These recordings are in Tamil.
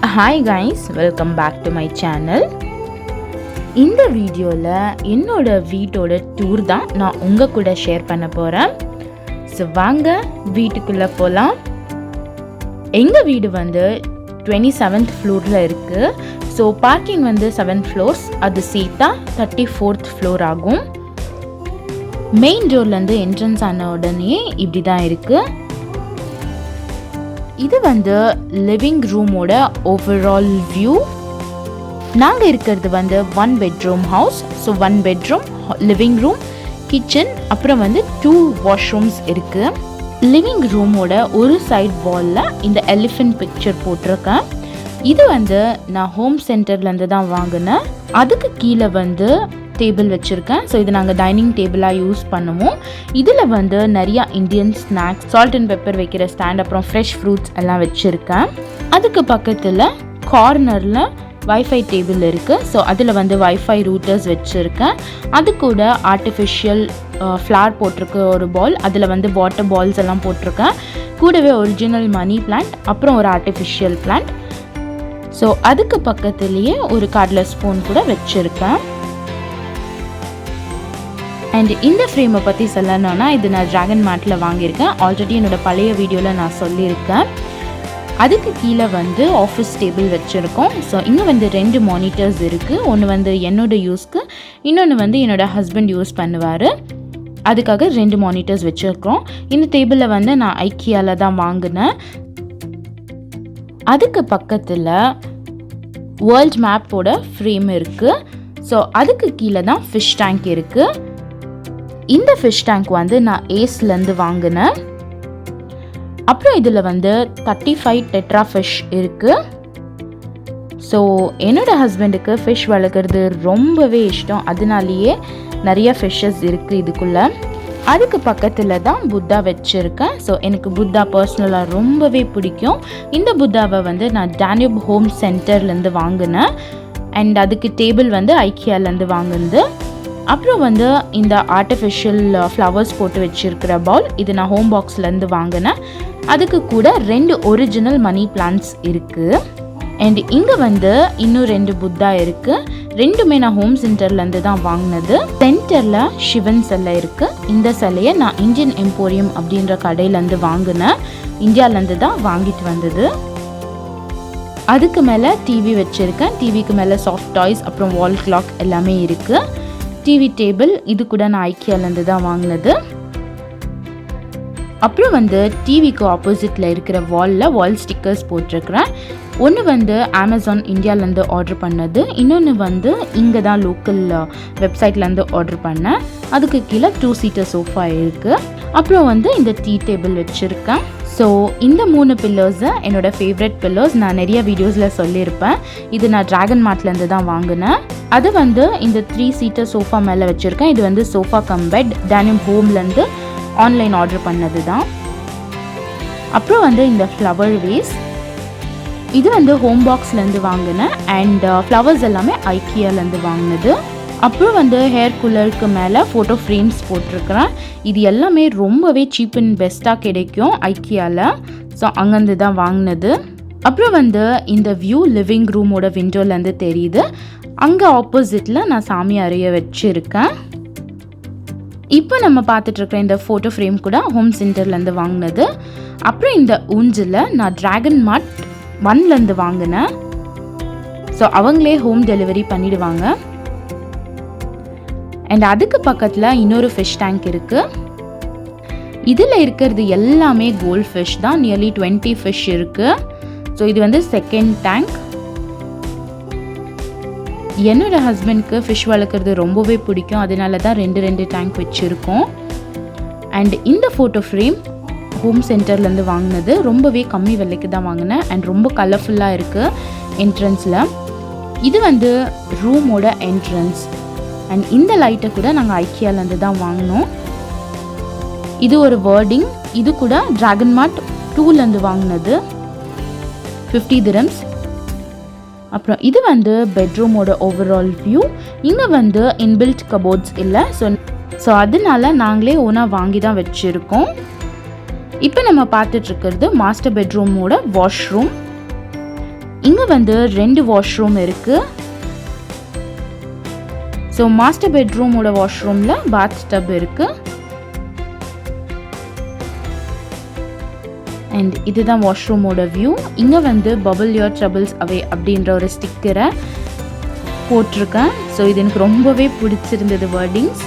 Hi guys, welcome back to my channel. இந்த வீடியோவில் என்னோட வீட்டோட டூர் தான் நான் உங்கள் கூட ஷேர் பண்ண போகிறேன். ஸோ வாங்க வீட்டுக்குள்ளே போகலாம். எங்கள் வீடு வந்து 27th ஃப்ளோரில் இருக்குது. ஸோ பார்க்கிங் வந்து 7 ஃப்ளோர்ஸ், அது சேர்த்தா 34th ஃப்ளோர் ஆகும். மெயின் டோர்லேருந்து என்ட்ரன்ஸ் ஆன உடனே இப்படி தான் இருக்குது. இது வந்து லிவிங் ரூமோட ஓவரால் வியூ. நாங்கள் இருக்கிறது வந்து 1 bedroom house. So 1 bedroom, living room, kitchen, அப்புறம் வந்து 2 வாஷ்ரூம்ஸ் இருக்குது. லிவிங் ரூமோட ஒரு சைட் வாலில் இந்த எலிஃபென்ட் பிக்சர் போட்டிருக்கேன். இது வந்து நான் ஹோம் சென்டர்லேருந்து தான் வாங்கினேன். அதுக்கு கீழே வந்து டேபிள் வச்சுருக்கேன். ஸோ இது நாங்கள் டைனிங் டேபிளாக யூஸ் பண்ணுவோம். இதில் வந்து நிறையா Indian snacks, salt and pepper வைக்கிற ஸ்டாண்ட், அப்புறம் ஃப்ரெஷ் ஃப்ரூட்ஸ் எல்லாம் வச்சுருக்கேன். அதுக்கு பக்கத்தில் கார்னரில் வைஃபை டேபிள் இருக்குது. ஸோ அதில் வந்து வைஃபை ரூட்டர்ஸ் வச்சுருக்கேன். அது கூட ஆர்டிஃபிஷியல் ஃப்ளார் போட்டிருக்கு ஒரு பால், அதில் வந்து வாட்டர் பால்ஸ் எல்லாம் போட்டிருக்கேன். கூடவே ஒரிஜினல் மணி பிளான்ட், அப்புறம் ஒரு ஆர்டிஃபிஷியல் பிளான்ட். ஸோ அதுக்கு பக்கத்துலேயே ஒரு கார்ட்லெஸ் ஸ்பூன் கூட வச்சுருக்கேன். அண்ட் இந்த ஃப்ரேமை பற்றி சொல்லணும்னா, இது நான் ட்ராகன் மார்ட்டில் வாங்கியிருக்கேன். ஆல்ரெடி என்னோடய பழைய வீடியோவில் நான் சொல்லியிருக்கேன். அதுக்கு கீழே வந்து ஆஃபீஸ் டேபிள் வச்சுருக்கோம். ஸோ இங்கே வந்து 2 மானிட்டர்ஸ் இருக்குது. ஒன்று வந்து என்னோடய யூஸ்க்கு, இன்னொன்று வந்து என்னோடய ஹஸ்பண்ட் யூஸ் பண்ணுவார். அதுக்காக 2 மானிட்டர்ஸ் வச்சுருக்கோம். இந்த டேபிளில் வந்து நான் ஐக்கியாவில் தான் வாங்கினேன். அதுக்கு பக்கத்தில் வேர்ல்ட் மேப்போட ஃப்ரேம் இருக்குது. ஸோ அதுக்கு கீழே தான் ஃபிஷ் டேங்க் இருக்குது. இந்த ஃபிஷ் டேங்க் வந்து நான் ஏஸ்லேருந்து வாங்கினேன். அப்புறம் இதில் வந்து 35 டெட்ரா ஃபிஷ் இருக்குது. ஸோ என்னோடய ஹஸ்பண்டுக்கு ஃபிஷ் வளர்க்குறது ரொம்பவே இஷ்டம். அதனாலேயே நிறைய ஃபிஷ்ஷஸ் இருக்குது இதுக்குள்ளே. அதுக்கு பக்கத்தில் தான் புத்தா வச்சுருக்கேன். ஸோ எனக்கு புத்தா பர்சனலாக ரொம்பவே பிடிக்கும். இந்த புத்தாவை வந்து நான் டேனியூப் ஹோம் சென்டர்லேருந்து வாங்கினேன். அண்ட் அதுக்கு டேபிள் வந்து ஐக்கியாலேருந்து வாங்கினது. அப்புறம் வந்து இந்த ஆர்டிஃபிஷியல் ஃப்ளவர்ஸ் போட்டு வச்சுருக்கிற பால், இது நான் ஹோம் பாக்ஸ்லேருந்து வாங்கினேன். அதுக்கு கூட 2 ஒரிஜினல் மணி பிளான்ட்ஸ் இருக்குது. அண்ட் இங்கே வந்து இன்னும் 2 புத்தா இருக்குது. 2மே நான் ஹோம் சென்டர்லேருந்து தான் வாங்கினது. சென்டரில் சிவன் சிலை இருக்குது. இந்த சிலையை நான் இந்தியன் எம்போரியம் அப்படின்ற கடையிலேருந்து வாங்கினேன். இந்தியாவிலேருந்து தான் வாங்கிட்டு வந்தது. அதுக்கு மேலே டிவி வச்சுருக்கேன். டிவிக்கு மேலே சாஃப்ட் டாய்ஸ், அப்புறம் வால் கிளாக் எல்லாமே இருக்குது. டிவி டேபிள் இது கூட நான் ஐக்கியாலேருந்து தான் வாங்கினது. அப்புறம் வந்து டிவிக்கு ஆப்போசிட்டில் இருக்கிற வால் ஸ்டிக்கர்ஸ் போட்டிருக்கிறேன். ஒன்று வந்து அமேசான் இந்தியாவிலேருந்து ஆர்டர் பண்ணது, இன்னொன்று வந்து இங்கே தான் லோக்கல் வெப்சைட்லேருந்து ஆர்டர் பண்ணேன். அதுக்கு கீழே 2 சீட்டர் சோஃபா இருக்குது. அப்புறம் வந்து இந்த டீ டேபிள் வச்சுருக்கேன். ஸோ இந்த 3 பில்லர்ஸை என்னோடய ஃபேவரட் பில்லர்ஸ், நான் நிறைய வீடியோஸில் சொல்லியிருப்பேன். இது நான் ட்ராகன் மார்ட்லேருந்து தான் வாங்கினேன். அது வந்து இந்த 3 சீட்டர் சோஃபா மேலே வச்சுருக்கேன். இது வந்து சோஃபா கம் பெட், டேனியம் ஹோம்லேருந்து ஆன்லைன் ஆர்டர் பண்ணது தான். அப்புறம் வந்து இந்த ஃப்ளவர் வேஸ், இது வந்து ஹோம் பாக்ஸ்லேருந்து வாங்கினேன். அண்ட் ஃப்ளவர்ஸ் எல்லாமே ஐக்கியாலேருந்து வாங்கினது. அப்புறம் வந்து ஹேர் கூலருக்கு மேலே ஃபோட்டோ ஃப்ரேம்ஸ் போட்டிருக்கிறேன். இது எல்லாமே ரொம்பவே சீப் அண்ட் பெஸ்ட்டாக கிடைக்கும் ஐக்கியாவில். ஸோ அங்கேருந்து தான் வாங்கினது. அப்புறம் வந்து இந்த வியூ லிவிங் ரூமோட விண்டோலேருந்து தெரியுது. அங்கே ஆப்போசிட்டில் நான் சாமி அறைய வச்சுருக்கேன். இப்போ நம்ம பார்த்துட்ருக்குற இந்த ஃபோட்டோ ஃப்ரேம் கூட ஹோம் சென்டர்லேருந்து வாங்கினது. அப்புறம் இந்த ஊஞ்சில் நான் ட்ராகன் மார்ட் 1லேருந்து வாங்கினேன். ஸோ அவங்களே ஹோம் டெலிவரி பண்ணிவிடுவாங்க. அண்ட் அதுக்கு பக்கத்தில் இன்னொரு ஃபிஷ் டேங்க் இருக்குது. இதில் இருக்கிறது எல்லாமே கோல்ட் ஃபிஷ் தான். நியர்லி 20 ஃபிஷ் இருக்குது. ஸோ இது வந்து செகண்ட் டேங்க். என்னோட ஹஸ்பண்ட்க்கு ஃபிஷ் வளர்க்குறது ரொம்பவே பிடிக்கும். அதனால தான் 2 டேங்க் வச்சுருக்கோம். அண்ட் இந்த ஃபோட்டோ ஃப்ரேம் ஹோம் சென்டர்லேருந்து வாங்கினது. ரொம்பவே கம்மி விலைக்கு தான் வாங்கினேன். அண்ட் ரொம்ப கலர்ஃபுல்லாக இருக்குது என்ட்ரன்ஸில். இது வந்து ரூமோட என்ட்ரன்ஸ். அண்ட் இந்த லைட்டை கூட நாங்கள் ஐக்கியாலேருந்து தான் வாங்கினோம். இது ஒரு வேர்டிங். இது கூட ட்ராகன் மார்ட் 2லேருந்து வாங்கினது, 50 dirhams. அப்புறம் இது வந்து பெட்ரூமோட ஓவரால் வியூ. இங்கே வந்து இன்பில்ட் கபோர்ட்ஸ் இல்லை. ஸோ அதனால நாங்களே ஓனாக வாங்கி தான் வச்சுருக்கோம். இப்போ நம்ம பார்த்துட்ருக்கிறது மாஸ்டர் பெட்ரூமோட வாஷ்ரூம். இங்கே வந்து 2 வாஷ்ரூம் இருக்குது. ஸோ மாஸ்டர் பெட்ரூமோட வாஷ்ரூமில் பாத் டப் இருக்குது. அண்ட் இதுதான் வாஷ்ரூமோட வியூ. இங்கே வந்து பபிள் யோர் ட்ரபிள்ஸ் அவே அப்படின்ற ஒரு ஸ்டிக்கரை போட்டிருக்கேன். ஸோ இது எனக்கு ரொம்பவே பிடிச்சிருந்தது வேர்டிங்ஸ்.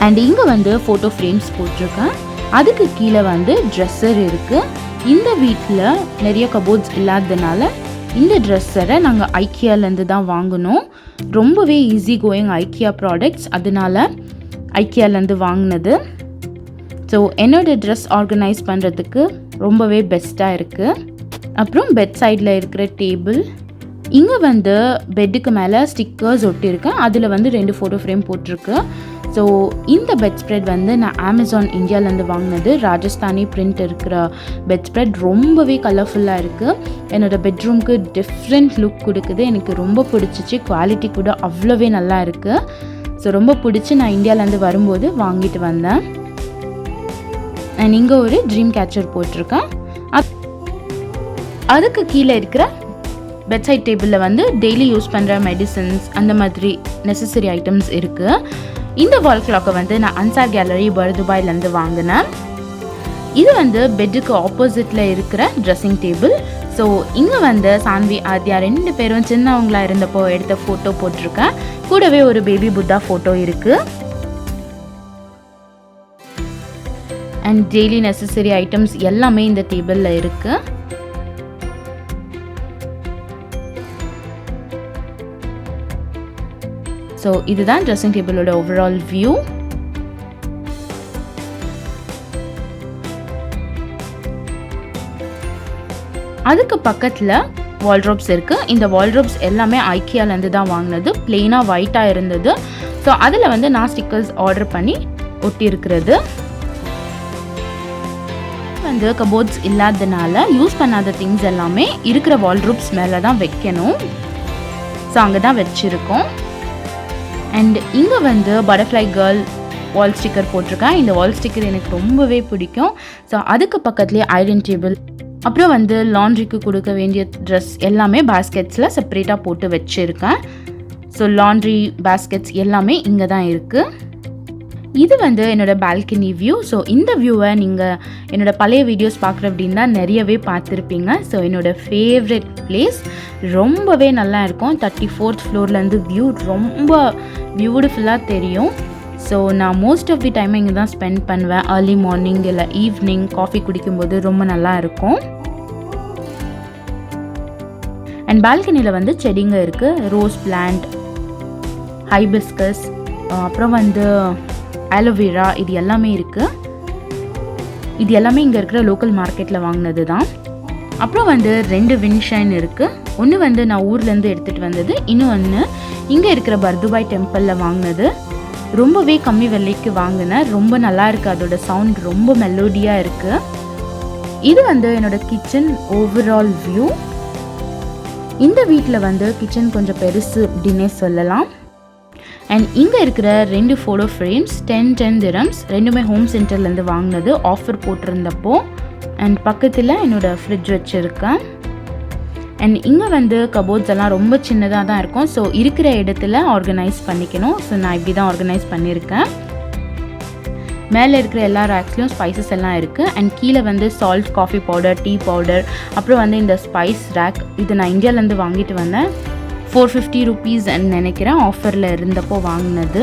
அண்ட் இங்கே வந்து ஃபோட்டோ ஃப்ரேம்ஸ் போட்டிருக்கேன். அதுக்கு கீழே வந்து ட்ரெஸ்ஸர் இருக்குது. இந்த வீட்டில் நிறைய கபோர்ட்ஸ் இல்லாததுனால இந்த ட்ரெஸ்ஸரை நாங்கள் ஐக்கியாலேருந்து தான் வாங்கினோம். ரொம்பவே ஈஸி கோயிங் ஐக்கியா ப்ராடக்ட்ஸ், அதனால ஐக்கியாலேருந்து வாங்கினது. ஸோ என்னோடய ட்ரெஸ் ஆர்கனைஸ் பண்ணுறதுக்கு ரொம்பவே பெஸ்ட்டாக இருக்குது. அப்புறம் பெட் சைடில் இருக்கிற டேபிள். இங்கே வந்து பெட்டுக்கு மேலே ஸ்டிக்கர்ஸ் ஒட்டியிருக்கேன். அதில் வந்து 2 ஃபோட்டோ ஃப்ரேம் போட்டிருக்கு. ஸோ இந்த பெட் ஸ்ப்ரெட் வந்து நான் அமேசான் இந்தியாவிலேருந்து வாங்கினது. ராஜஸ்தானி பிரிண்ட் இருக்கிற பெட் ஸ்ப்ரெட் ரொம்பவே கலர்ஃபுல்லாக இருக்குது. என்னோடய பெட்ரூம்க்கு டிஃப்ரெண்ட் லுக் கொடுக்குது. எனக்கு ரொம்ப பிடிச்சிச்சு. குவாலிட்டி கூட அவ்வளோவே நல்லா இருக்குது. ஸோ ரொம்ப பிடிச்சி நான் இந்தியாவிலேருந்து வரும்போது வாங்கிட்டு வந்தேன். அண்ட் இங்கே ஒரு ட்ரீம் கேச்சர் போட்டிருக்கேன். அதுக்கு கீழே இருக்கிற பெட்சைட் டேபிளில் வந்து டெய்லி யூஸ் பண்ணுற மெடிசன்ஸ் அந்த மாதிரி நெசசரி ஐட்டம்ஸ் இருக்குது. இந்த வால் கிளாக்கை வந்து நான் அன்சார் கேலரி பர்துபாயிலேருந்து வாங்கினேன். இது வந்து பெட்டுக்கு ஆப்போசிட்டில் இருக்கிற ட்ரெஸ்ஸிங் டேபிள். ஸோ இங்கே வந்து சான்வி ஆத்யா 2 பேரும் சின்னவங்களாக இருந்தப்போ எடுத்த ஃபோட்டோ போட்டிருக்கேன். கூடவே ஒரு பேபி புத்தா ஃபோட்டோ இருக்குது. அண்ட் டெய்லி நெசசரி ஐட்டம்ஸ் எல்லாமே இந்த டேபிளில் இருக்குது. ஸோ இதுதான் ட்ரெஸ்ஸிங் டேபிளோட ஓவரால் வியூ. அதுக்கு பக்கத்தில் வால்ட்ரோப்ஸ் இருக்குது. இந்த வால்ட்ரோப்ஸ் எல்லாமே ஐக்கியாலேருந்து தான் வாங்கினது. பிளெயினாக ஒயிட்டாக இருந்தது. ஸோ அதில் வந்து நான் ஸ்டிக்கர்ஸ் ஆர்டர் பண்ணி ஒட்டியிருக்கிறது. வந்து கபோர்ட்ஸ் இல்லாததுனால யூஸ் பண்ணாத திங்ஸ் எல்லாமே இருக்கிற வால்ட்ரோப்ஸ் மேலே தான் வைக்கணும். ஸோ அங்கே தான் வச்சுருக்கோம். அண்ட் இங்கே வந்து பட்டர்ஃப்ளை கேர்ள் வால் ஸ்டிக்கர் போட்டிருக்கேன். இந்த வால் ஸ்டிக்கர் எனக்கு ரொம்பவே பிடிக்கும். ஸோ அதுக்கு பக்கத்துலேயே ஐரன் டேபிள், அப்புறம் வந்து லாண்ட்ரிக்கு கொடுக்க வேண்டிய ட்ரெஸ் எல்லாமே பேஸ்கெட்ஸில் செப்பரேட்டாக போட்டு வச்சுருக்கேன். ஸோ லாண்ட்ரி பேஸ்கெட்ஸ் எல்லாமே இங்கே தான் இருக்குது. இது வந்து என்னோடய பால்கனி வியூ. ஸோ இந்த வியூவை நீங்கள் என்னோடய பழைய வீடியோஸ் பார்க்குற அப்படின்னா நிறையவே பார்த்துருப்பீங்க. ஸோ என்னோடய ஃபேவரெட் பிளேஸ், ரொம்பவே நல்லா இருக்கும். 34th ஃப்ளோர்லேருந்து வியூ ரொம்ப பியூட்டிஃபுல்லாக தெரியும். ஸோ நான் மோஸ்ட் ஆஃப் தி டைம் இங்கே தான் ஸ்பெண்ட் பண்ணுவேன். ஏர்லி மார்னிங் இல்லை ஈவினிங் காஃபி குடிக்கும்போது ரொம்ப நல்லா இருக்கும். அண்ட் பால்கனியில் வந்து செடிங்க இருக்குது. ரோஸ் பிளான்ட், ஹைபிஸ்கஸ், அப்புறம் வந்து ஆலோவேரா, இது எல்லாமே இருக்குது. இது எல்லாமே இங்கே இருக்கிற லோக்கல் மார்க்கெட்டில் வாங்கினது தான். அப்புறம் வந்து 2 வின்ஷைன் இருக்குது. ஒன்று வந்து நான் ஊர்லேருந்து எடுத்துகிட்டு வந்தது, இன்னொன்று இங்கே இருக்கிற பர்துபாய் டெம்பிளில் வாங்கினது. ரொம்பவே கம்மி விலைக்கு வாங்கினேன். ரொம்ப நல்லா இருக்குது. அதோட சவுண்ட் ரொம்ப மெலோடியாக இருக்குது. இது வந்து என்னோடய கிச்சன் ஓவரால் வியூ. இந்த வீட்டில் வந்து கிச்சன் கொஞ்சம் பெருசு அப்படின்னே சொல்லலாம். அண்ட் இங்கே இருக்கிற 2 ஃபோட்டோ ஃப்ரேம்ஸ் 10 dirhams, ரெண்டுமே ஹோம் சென்டர்லேருந்து வாங்கினது, ஆஃபர் போட்டிருந்தப்போ. அண்ட் பக்கத்தில் என்னோடய ஃப்ரிட்ஜ் வச்சுருக்கேன். அண்ட் இங்கே வந்து கபோர்ட்ஸ் எல்லாம் ரொம்ப சின்னதாக தான் இருக்கும். ஸோ இருக்கிற இடத்துல ஆர்கனைஸ் பண்ணிக்கணும். ஸோ நான் இப்படி தான் ஆர்கனைஸ் பண்ணியிருக்கேன். மேலே இருக்கிற எல்லா ரேக்ஸ்லையும் ஸ்பைசஸ் எல்லாம் இருக்குது. அண்ட் கீழே வந்து salt, coffee powder, tea powder, அப்புறம் வந்து இந்த ஸ்பைஸ் ரேக், இது நான் இந்தியாவிலேருந்து வாங்கிட்டு வந்தேன். 450 rupees நினைக்கிறேன், ஆஃபரில் இருந்தப்போ வாங்கினது.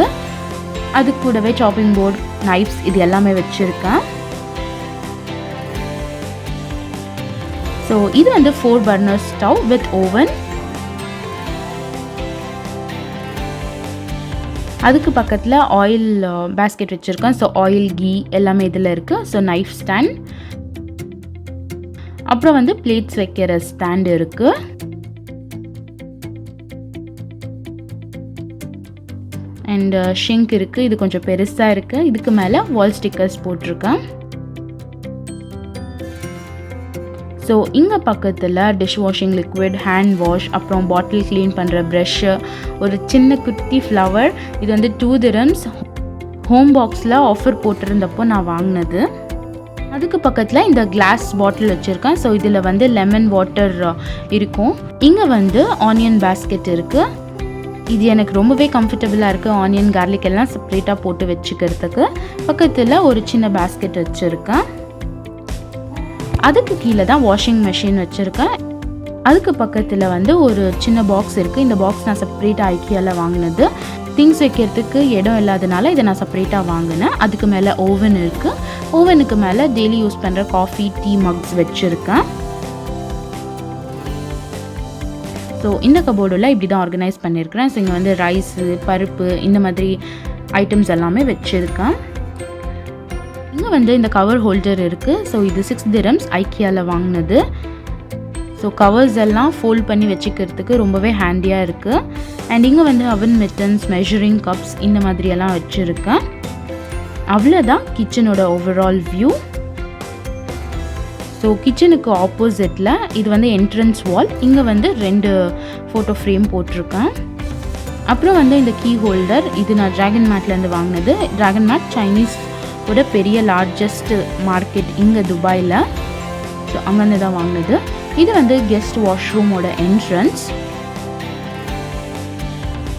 அது கூடவே சாப்பிங் போர்ட், நைஃப்ஸ், இது எல்லாமே வச்சுருக்கேன். ஸோ இது வந்து 4 burner ஸ்டவ் வித் ஓவன். அதுக்கு பக்கத்தில் ஆயில் பேஸ்கெட் வச்சுருக்கேன். ஸோ ஆயில், கீ எல்லாமே இதில் இருக்குது. ஸோ நைஃப் ஸ்டாண்ட், அப்புறம் வந்து பிளேட்ஸ் வைக்கிற ஸ்டாண்ட் இருக்குது. அண்ட் ஷிங்க் இருக்குது. இது கொஞ்சம் பெருசாக இருக்குது. இதுக்கு மேலே வால் ஸ்டிக்கர்ஸ் போட்டிருக்கேன். ஸோ இங்கே பக்கத்தில் dish washing liquid, hand wash, அப்புறம் பாட்டில் க்ளீன் பண்ணுற ப்ரஷ்ஷு, ஒரு சின்ன குட்டி ஃப்ளவர். இது வந்து 2 dirhams ஹோம் பாக்ஸில் ஆஃபர் போட்டிருந்தப்போ நான் வாங்கினது. அதுக்கு பக்கத்தில் இந்த கிளாஸ் பாட்டில் வச்சுருக்கேன். ஸோ இதில் வந்து லெமன் வாட்டர் இருக்கும். இங்கே வந்து ஆனியன் பேஸ்கெட் இருக்குது. இது எனக்கு ரொம்பவே கம்ஃபர்டபுளாக இருக்குது. ஆனியன் கார்லிக் எல்லாம் செப்ரேட்டாக போட்டு வச்சுக்கிறதுக்கு. பக்கத்தில் ஒரு சின்ன பேஸ்கெட் வச்சுருக்கேன். அதுக்கு கீழே தான் வாஷிங் மெஷின் வச்சுருக்கேன். அதுக்கு பக்கத்தில் வந்து ஒரு சின்ன பாக்ஸ் இருக்குது. இந்த பாக்ஸ் நான் செப்ரேட்டாக ஐக்கியாவில் வாங்கினது. திங்ஸ் வைக்கிறதுக்கு இடம் இல்லாதனால இதை நான் செப்ரேட்டாக வாங்கினேன். அதுக்கு மேலே ஓவன் இருக்குது. ஓவனுக்கு மேலே டெய்லி யூஸ் பண்ணுற காஃபி டீ மக்ஸ் வச்சுருக்கேன். ஸோ இந்த கபோர்டில் இப்படி தான் ஆர்கனைஸ் பண்ணியிருக்கிறேன். ஸோ இங்கே வந்து ரைஸு, பருப்பு, இந்த மாதிரி ஐட்டம்ஸ் எல்லாமே வச்சுருக்கேன். இங்கே வந்து இந்த கவர் ஹோல்டர் இருக்குது. ஸோ இது 6 dirhams ஐக்கியாவில் வாங்கினது. ஸோ கவர்ஸ் எல்லாம் ஃபோல்ட் பண்ணி வச்சுக்கிறதுக்கு ரொம்பவே ஹேண்டியாக இருக்குது. அண்ட் இங்கே வந்து அவன் மிட்டன்ஸ், மெஷரிங் கப்ஸ் இந்த மாதிரியெல்லாம் வச்சுருக்கேன். அவ்வளோதான் கிச்சனோட ஓவரால் வியூ. ஸோ கிச்சனுக்கு ஆப்போசிட்டில் இது வந்து என்ட்ரன்ஸ் வால். இங்கே வந்து 2 ஃபோட்டோ ஃப்ரேம் போட்டிருக்கேன். அப்புறம் வந்து இந்த கீ ஹோல்டர், இது நான் ட்ராகன் மேட்லேருந்து வாங்கினது. ட்ராகன் மேட் சைனீஸ் ஒரு பெரிய லார்ஜஸ்ட் மார்க்கெட் இங்கே துபாயில். ஸோ அங்கேருந்து தான் வாங்கினது. இது வந்து கெஸ்ட் வாஷ்ரூமோட என்ட்ரன்ஸ்.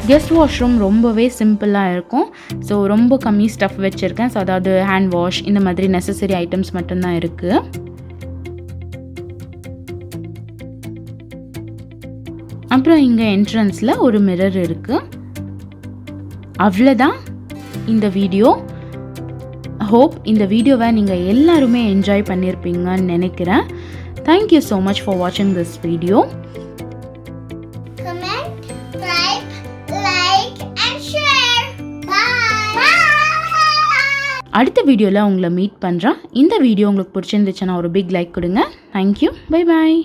கெஸ்ட் வாஷ்ரூம் ரொம்பவே சிம்பிளாக இருக்கும். ஸோ ரொம்ப கம்மி ஸ்டஃப் வச்சுருக்கேன். ஸோ அதாவது ஹேண்ட் வாஷ் இந்த மாதிரி நெசசரி ஐட்டம்ஸ் மட்டும்தான் இருக்குது. அப்புறம் இங்கே என்ட்ரன்ஸில் ஒரு மிரர் இருக்குது. அவ்வளோதான் இந்த வீடியோ. ஹோப் இந்த வீடியோவை நீங்கள் எல்லாருமே என்ஜாய் பண்ணியிருப்பீங்கன்னு நினைக்கிறேன். Thank you so much for watching this video. Comment, like and share. Bye. அடுத்த வீடியோவில் உங்களை மீட் பண்ணுறேன். இந்த வீடியோ உங்களுக்கு பிடிச்சிருந்துச்சுன்னா ஒரு பிக் லைக் கொடுங்க. Thank you. Bye bye.